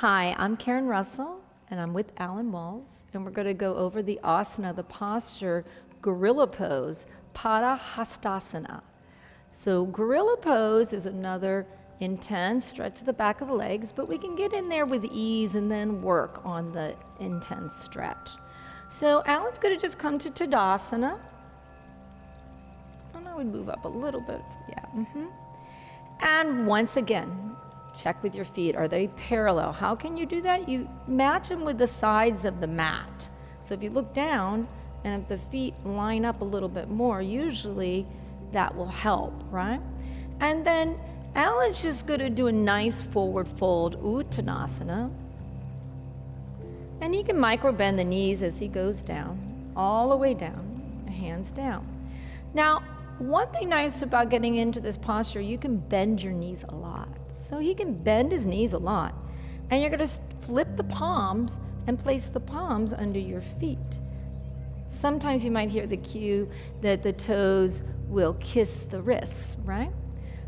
Hi, I'm Karen Russell, and I'm with Alan Walls, and we're going to go over the asana, the posture, gorilla pose, Padahastasana. So gorilla pose is another intense stretch to the back of the legs, but we can get in there with ease and then work on the intense stretch. So Alan's going to just come to Tadasana. And I would move up a little bit, yeah. And once again, check with your feet. Are they parallel? How can you do that? You match them with the sides of the mat. So if you look down and if the feet line up a little bit more, usually that will help, right? And then Alan's just going to do a nice forward fold, Uttanasana. And he can micro bend the knees as he goes down, all the way down, hands down. Now, one thing nice about getting into this posture, you can bend your knees a lot. So he can bend his knees a lot. And you're going to flip the palms and place the palms under your feet. Sometimes you might hear the cue that the toes will kiss the wrists, right?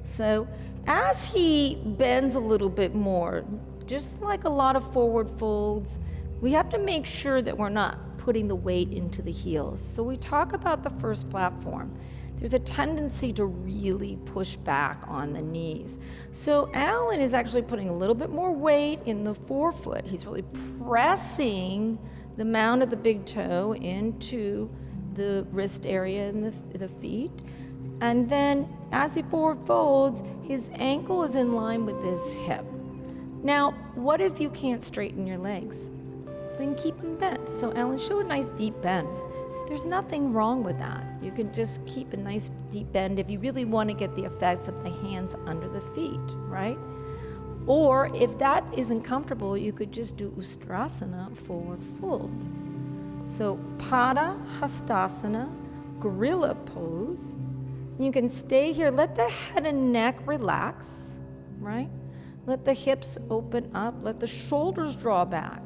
So as he bends a little bit more, just like a lot of forward folds, we have to make sure that we're not putting the weight into the heels. So we talk about the first platform. There's a tendency to really push back on the knees. So Alan is actually putting a little bit more weight in the forefoot. He's really pressing the mound of the big toe into the wrist area and the feet. And then as he forward folds, his ankle is in line with his hip. Now, what if you can't straighten your legs? Then keep them bent. So Alan, show a nice deep bend. There's nothing wrong with that. You can just keep a nice deep bend if you really want to get the effects of the hands under the feet, right? Or if that isn't comfortable, you could just do Ustrasana, forward fold. So Padahastasana, gorilla pose. You can stay here, let the head and neck relax, right? Let the hips open up, let the shoulders draw back.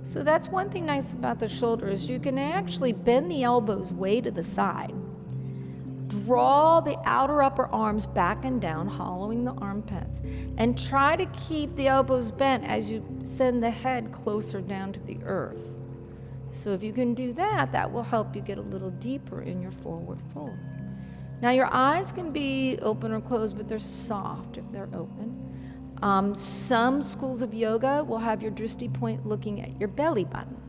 So that's one thing nice about the shoulders. You can actually bend the elbows way to the side. Draw the outer upper arms back and down, hollowing the armpits. And try to keep the elbows bent as you send the head closer down to the earth. So if you can do that, that will help you get a little deeper in your forward fold. Now your eyes can be open or closed, but they're soft if they're open. Some schools of yoga will have your drishti point looking at your belly button.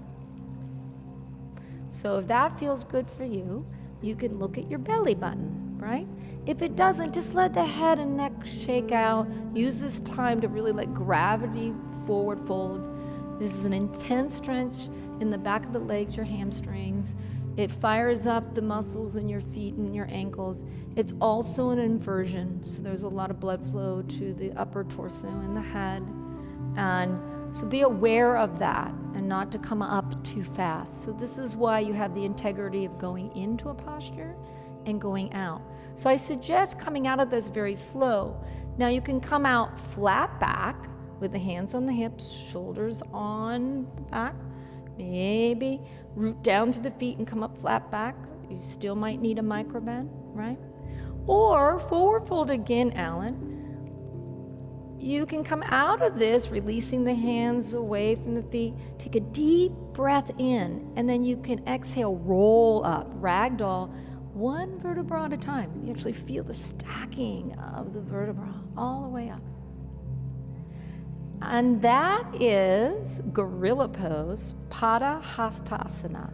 So if that feels good for you, you can look at your belly button, right? If it doesn't, just let the head and neck shake out. Use this time to really let gravity forward fold. This is an intense stretch in the back of the legs, your hamstrings. It fires up the muscles in your feet and your ankles. It's also an inversion, so there's a lot of blood flow to the upper torso and the head. And so be aware of that and not to come up too fast. So this is why you have the integrity of going into a posture and going out. So I suggest coming out of this very slow. Now you can come out flat back with the hands on the hips, shoulders on the back. Maybe root down to the feet and come up flat back. You still might need a micro bend, right? Or forward fold again, Alan. You can come out of this, releasing the hands away from the feet. Take a deep breath in, and then you can exhale, roll up, ragdoll, one vertebra at a time. You actually feel the stacking of the vertebra all the way up. And that is gorilla pose, Padahastasana.